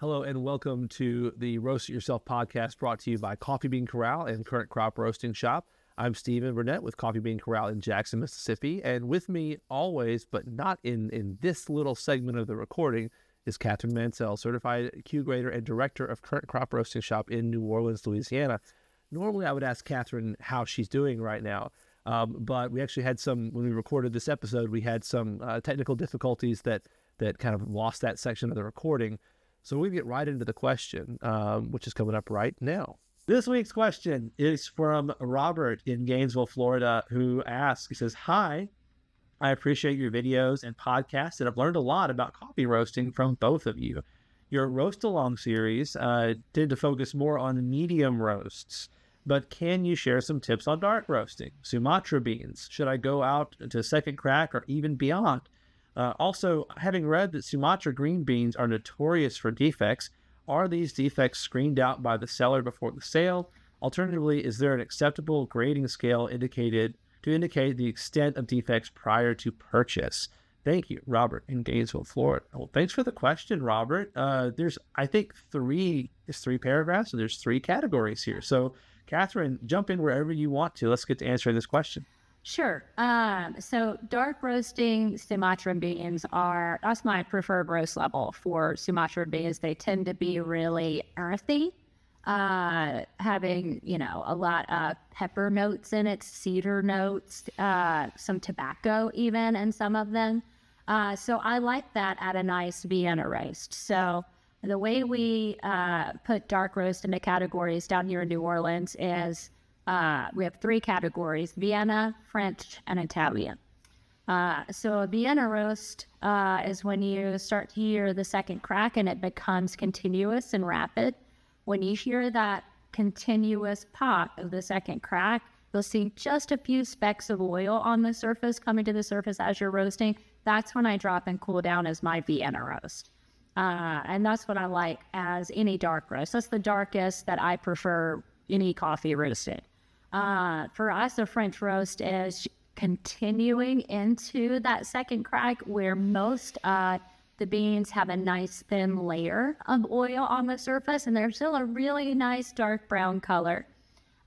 Hello and welcome to the Roast It Yourself podcast brought to you by Coffee Bean Corral and Current Crop Roasting Shop. I'm Stephen Burnett with Coffee Bean Corral in Jackson, Mississippi. And with me always, but not in this little segment of the recording, is Catherine Mansell, certified Q grader and director of Current Crop Roasting Shop in New Orleans, Louisiana. Normally I would ask Catherine how she's doing right now. But we actually had when we recorded this episode, we had some technical difficulties that kind of lost that section of the recording. So we get right into the question, which is coming up right now. This week's question is from Robert in Gainesville, Florida, who asks, he says, "Hi, I appreciate your videos and podcasts, and I've learned a lot about coffee roasting from both of you. Your Roast Along series tended to focus more on medium roasts, but can you share some tips on dark roasting? Sumatra beans, should I go out to second crack or even beyond? Also, having read that Sumatra green beans are notorious for defects, are these defects screened out by the seller before the sale? Alternatively, is there an acceptable grading scale to indicate the extent of defects prior to purchase? Thank you, Robert in Gainesville, Florida." Well, thanks for the question, Robert. There's, I think, three paragraphs, and there's three categories here. So, Catherine, jump in wherever you want to. Let's get to answering this question. Sure. So dark roasting Sumatran beans that's my preferred roast level for Sumatran beans. They tend to be really earthy, having, a lot of pepper notes in it, cedar notes, some tobacco even in some of them. So I like that at a nice Vienna roast. So the way we put dark roast into categories down here in New Orleans is we have three categories: Vienna, French, and Italian. So a Vienna roast is when you start to hear the second crack and it becomes continuous and rapid. When you hear that continuous pop of the second crack, you'll see just a few specks of oil on the surface coming to the surface as you're roasting. That's when I drop and cool down as my Vienna roast. And that's what I like as any dark roast. That's the darkest that I prefer any coffee roasted. For us, a French roast is continuing into that second crack where most the beans have a nice thin layer of oil on the surface and they're still a really nice dark brown color.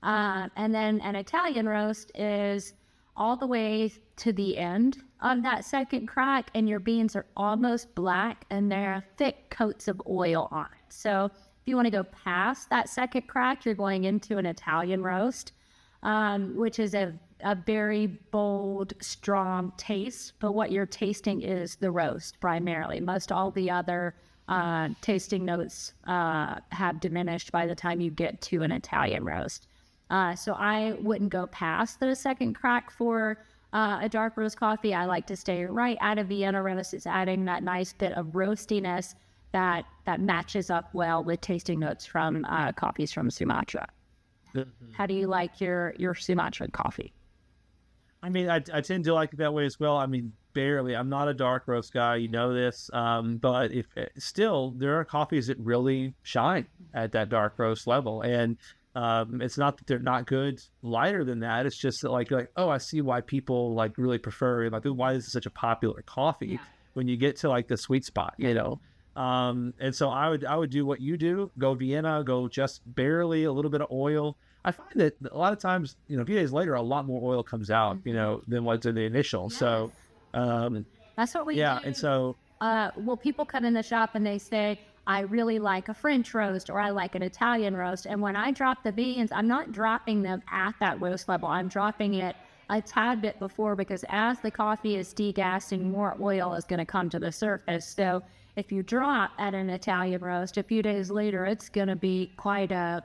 And then an Italian roast is all the way to the end of that second crack and your beans are almost black and they're thick coats of oil on it. So if you want to go past that second crack, you're going into an Italian roast. Which is a very bold, strong taste, but what you're tasting is the roast primarily. Most all the other tasting notes have diminished by the time you get to an Italian roast. So I wouldn't go past the second crack for a dark roast coffee. I like to stay right at a Vienna roast. It's adding that nice bit of roastiness that matches up well with tasting notes from coffees from Sumatra. How do you like your Sumatran coffee? I mean, I tend to like it that way as well. I mean, barely. I'm not a dark roast guy, you know this. But still, there are coffees that really shine at that dark roast level, and it's not that they're not good lighter than that. It's just that like, oh, I see why people like really prefer, like, why this is such a popular coffee when you get to like the sweet spot, you know. And so I would do what you do, go Vienna, go just barely a little bit of oil. I find that a lot of times, a few days later, a lot more oil comes out, than what's in the initial. Yes. So, that's what we do. And so, people come in the shop and they say, I really like a French roast or I like an Italian roast. And when I drop the beans, I'm not dropping them at that roast level. I'm dropping it a tad bit before, because as the coffee is degassing, more oil is going to come to the surface. So if you drop at an Italian roast, a few days later, it's going to be quite a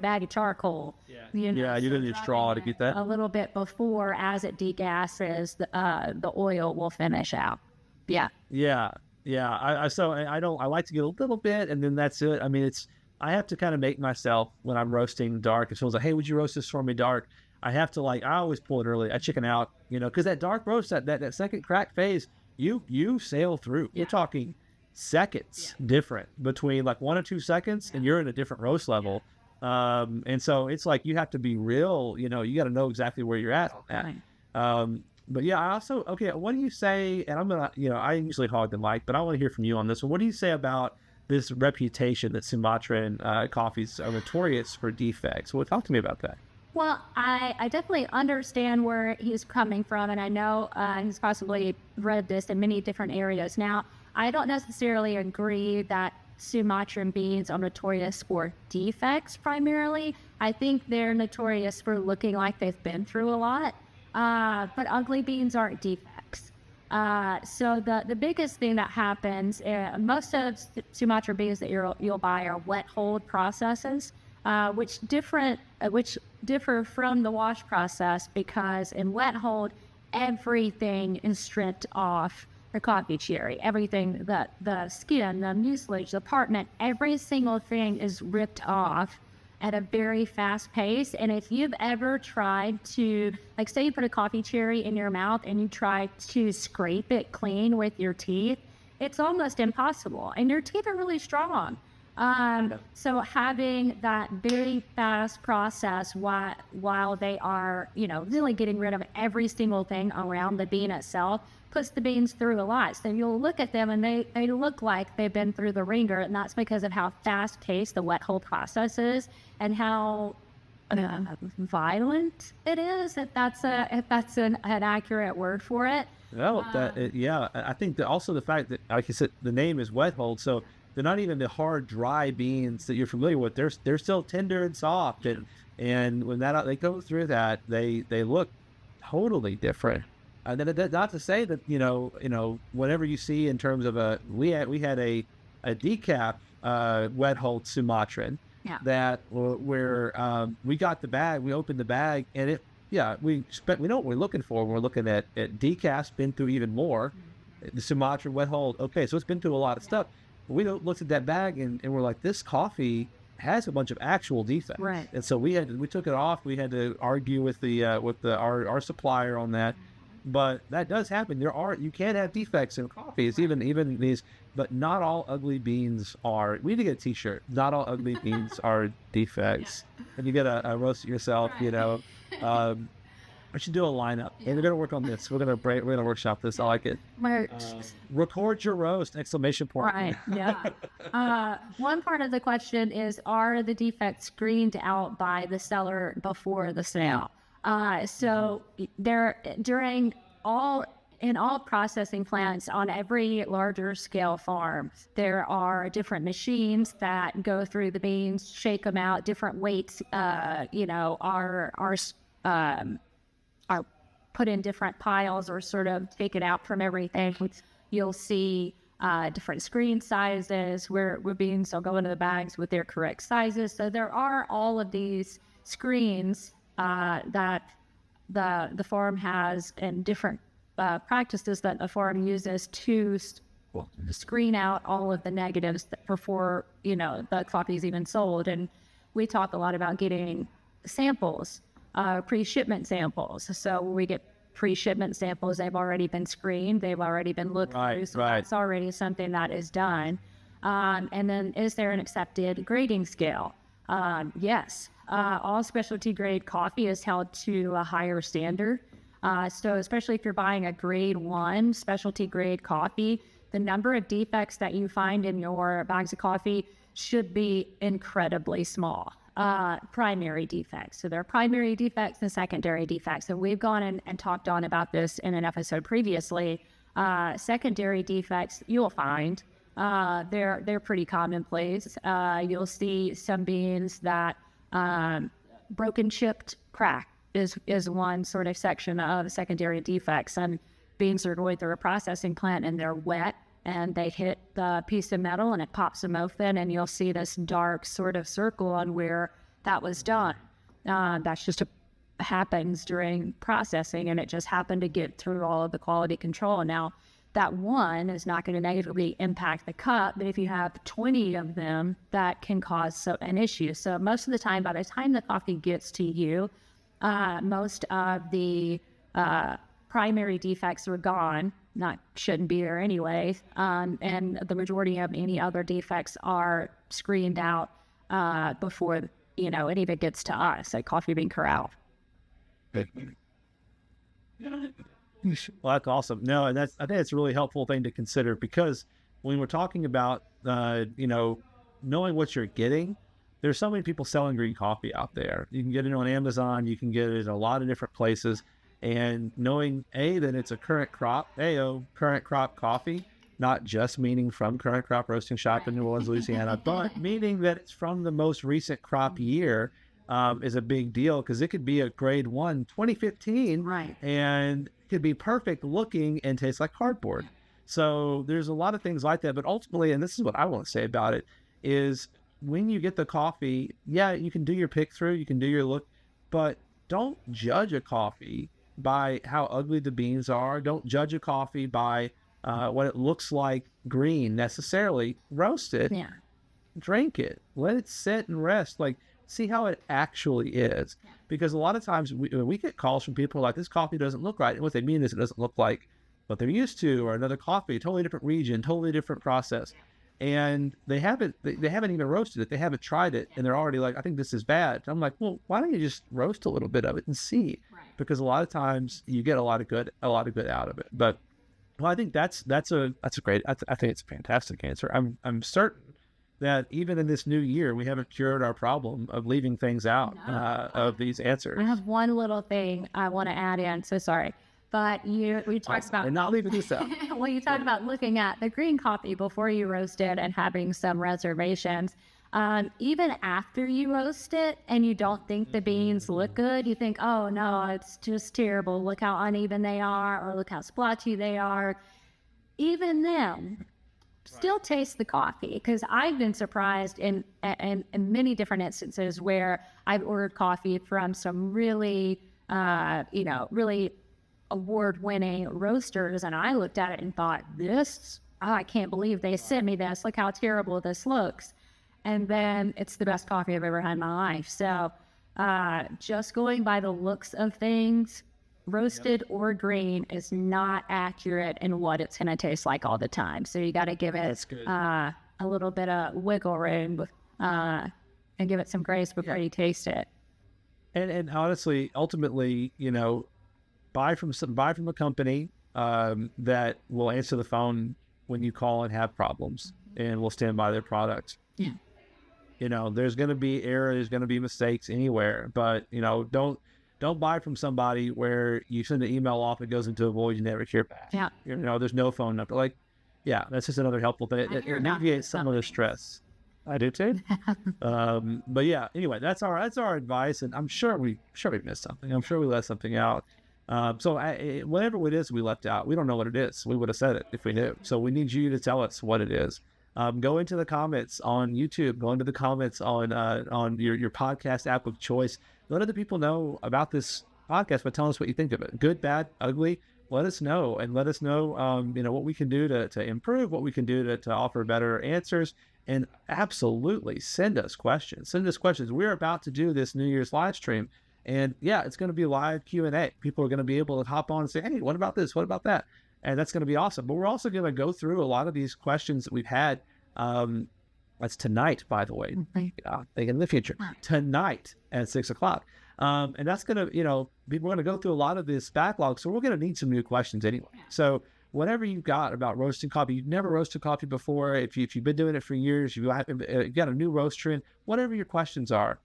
bag of charcoal. You're going to need straw to get that. A little bit before, as it degasses, the oil will finish out. Yeah. I like to get a little bit, and then that's it. I mean, I have to kind of make myself, when I'm roasting dark, if someone's like, hey, would you roast this for me dark? I have to I always pull it early. I chicken out, because that dark roast, that second crack phase, you sail through. You're talking seconds different between 1 or 2 seconds, and you're in a different roast level. And so it's like you have to be real, you got to know exactly where you're at on that. But yeah, I also, what do you say, and I'm gonna, I usually hog the mic, but I want to hear from you on this one. What do you say about this reputation that Sumatran coffees are notorious for defects. Well, talk to me about that. Well, I definitely understand where he's coming from, and I know he's possibly read this in many different areas. Now, I don't necessarily agree that Sumatran beans are notorious for defects primarily. I think they're notorious for looking like they've been through a lot, but ugly beans aren't defects. So the biggest thing that happens, most of Sumatra beans that you'll buy are wet hold processes, which differ from the wash process, because in wet hold, everything is stripped off the coffee cherry. Everything, the skin, the mucilage, the parchment, every single thing is ripped off at a very fast pace. And if you've ever tried to, like, say you put a coffee cherry in your mouth and you try to scrape it clean with your teeth, it's almost impossible. And your teeth are really strong. So having that very fast process while they are, really getting rid of every single thing around the bean itself, puts the beans through a lot. So you'll look at them and they look like they've been through the ringer, and that's because of how fast paced the wet hold process is and how violent it is, if that's an accurate word for it. Well, I think that also the fact that, like you said, the name is wet hold, so they're not even the hard, dry beans that you're familiar with. They're still tender and soft, and when they go through that, they look totally different. And then not to say that whatever you see in terms of we had a decaf wet hold Sumatran that where we got the bag, we opened the bag, and we know what we're looking for. We're looking at decaf's been through even more. The Sumatran wet hold, okay, so it's been through a lot of stuff. We looked at that bag and we're like, this coffee has a bunch of actual defects, right? And so we took it off. We had to argue with our supplier on that, but that does happen. You can have defects in coffees, even these, but not all ugly beans are. We need to get a T-shirt. Not all ugly beans are defects, and you get a roast it yourself. Right. I should do a lineup, and we're gonna work on this. We're gonna workshop this. I like it. Record your roast! Exclamation point. Right. Yeah. One part of the question is: are the defects screened out by the seller before the sale? So in all processing plants on every larger scale farm, there are different machines that go through the beans, shake them out. Different weights, are put in different piles or sort of taken out from everything. You'll see different screen sizes where beans will go into the bags with their correct sizes. So there are all of these screens that the farm has, and different practices that the farm uses to screen out all of the negatives before the coffee is even sold. And we talk a lot about getting samples. Pre-shipment samples. So when we get pre-shipment samples, they've already been screened, they've already been looked through, so that's already something that is done. And then, is there an accepted grading scale? Yes. All specialty grade coffee is held to a higher standard. So especially if you're buying a grade 1 specialty grade coffee, the number of defects that you find in your bags of coffee should be incredibly small. Primary defects. So there are primary defects and secondary defects. And we've gone and talked on about this in an episode previously. Secondary defects you'll find they're pretty commonplace. You'll see some beans that broken chipped crack is one sort of section of secondary defects. And beans are going through a processing plant and they're wet, and they hit the piece of metal and it pops them open, and you'll see this dark sort of circle on where that was done. That's just happens during processing, and it just happened to get through all of the quality control. Now, that one is not going to negatively impact the cup, but if you have 20 of them, that can cause an issue. So most of the time, by the time the coffee gets to you, most of the primary defects are gone. Shouldn't be there anyway. And the majority of any other defects are screened out before any of it gets to us at Coffee Bean Corral. Well, that's awesome. No, and I think it's a really helpful thing to consider, because when we're talking about, knowing what you're getting, there's so many people selling green coffee out there. You can get it on Amazon. You can get it in a lot of different places. And knowing that it's a current crop, current crop coffee, not just meaning from current crop roasting shop in New Orleans, Louisiana, but meaning that it's from the most recent crop year, is a big deal, because it could be a grade 1 2015, Right. and it could be perfect looking and taste like cardboard. So there's a lot of things like that. But ultimately, and this is what I want to say about it, is when you get the coffee, yeah, you can do your pick through, you can do your look, but don't judge a coffee by how ugly the beans are. Don't judge a coffee by what it looks like green necessarily. Roast it, Yeah. drink it, let it sit and rest. Like, see how it actually is. Because a lot of times we get calls from people like, this coffee doesn't look right. And what they mean is it doesn't look like what they're used to, or another coffee, totally different region, totally different process. And they haven't even roasted it. They haven't tried it. And they're already like, I think this is bad. And I'm like, well, why don't you just roast a little bit of it and see? Right. Because a lot of times you get a lot of good out of it. But well, I think that's a great, I think it's a fantastic answer. I'm certain that even in this new year, we haven't cured our problem of leaving things out of these answers. I have one little thing I want to add in. So sorry. But we talked about, and not leaving this out. well, you talked about looking at the green coffee before you roast it and having some reservations. Even after you roast it and you don't think the beans look good, you think, oh no, it's just terrible. Look how uneven they are, or look how splotchy they are. Even then, still taste the coffee, because I've been surprised in many different instances where I've ordered coffee from some really, really award-winning roasters, and I looked at it and thought, I can't believe they sent me this. Look how terrible this looks. And then it's the best coffee I've ever had in my life. So just going by the looks of things, roasted or green is not accurate in what it's going to taste like all the time. So you got to give it a little bit of wiggle room and give it some grace before you taste it. And honestly, ultimately, buy from a company that will answer the phone when you call and have problems, and will stand by their product. Yeah. There's going to be errors, there's going to be mistakes anywhere, but don't buy from somebody where you send an email off, it goes into a void, you never hear back. Yeah. There's no phone number. Like, yeah, that's just another helpful thing. It alleviates some of the stress. I do too. But yeah, anyway, that's our advice, and I'm sure we missed something. I'm sure we left something out. So whatever it is we left out, we don't know what it is. We would have said it if we knew. So we need you to tell us what it is. Go into the comments on YouTube. Go into the comments on your podcast app of choice. Let other people know about this podcast, but tell us what you think of it. Good, bad, ugly. Let us know, and let us know, what we can do to improve, what we can do to offer better answers. And absolutely send us questions. We're about to do this New Year's live stream. And yeah, it's going to be live Q&A. People are going to be able to hop on and say, hey, what about this? What about that? And that's going to be awesome. But we're also going to go through a lot of these questions that we've had. That's tonight, by the way. Thinking in the future. Tonight at 6 o'clock. And that's going to, we're going to go through a lot of this backlog. So we're going to need some new questions anyway. So whatever you've got about roasting coffee, you've never roasted coffee before, if you've been doing it for years, you've got a new roast trend, whatever your questions are,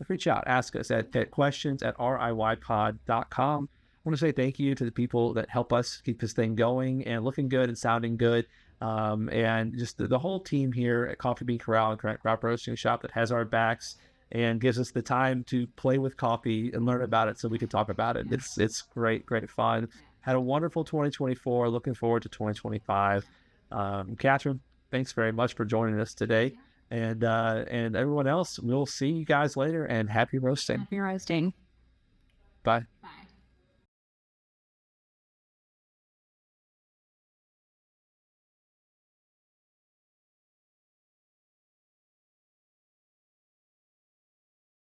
reach out, ask us at questions@riypod.com. I want to say thank you to the people that help us keep this thing going and looking good and sounding good. And just the whole team here at Coffee Bean Corral and Current Crop Roasting Shop that has our backs and gives us the time to play with coffee and learn about it so we can talk about it. It's great fun. Had a wonderful 2024. Looking forward to 2025. Catherine, thanks very much for joining us today. And everyone else, we'll see you guys later, and happy roasting. Happy roasting. Bye. Bye.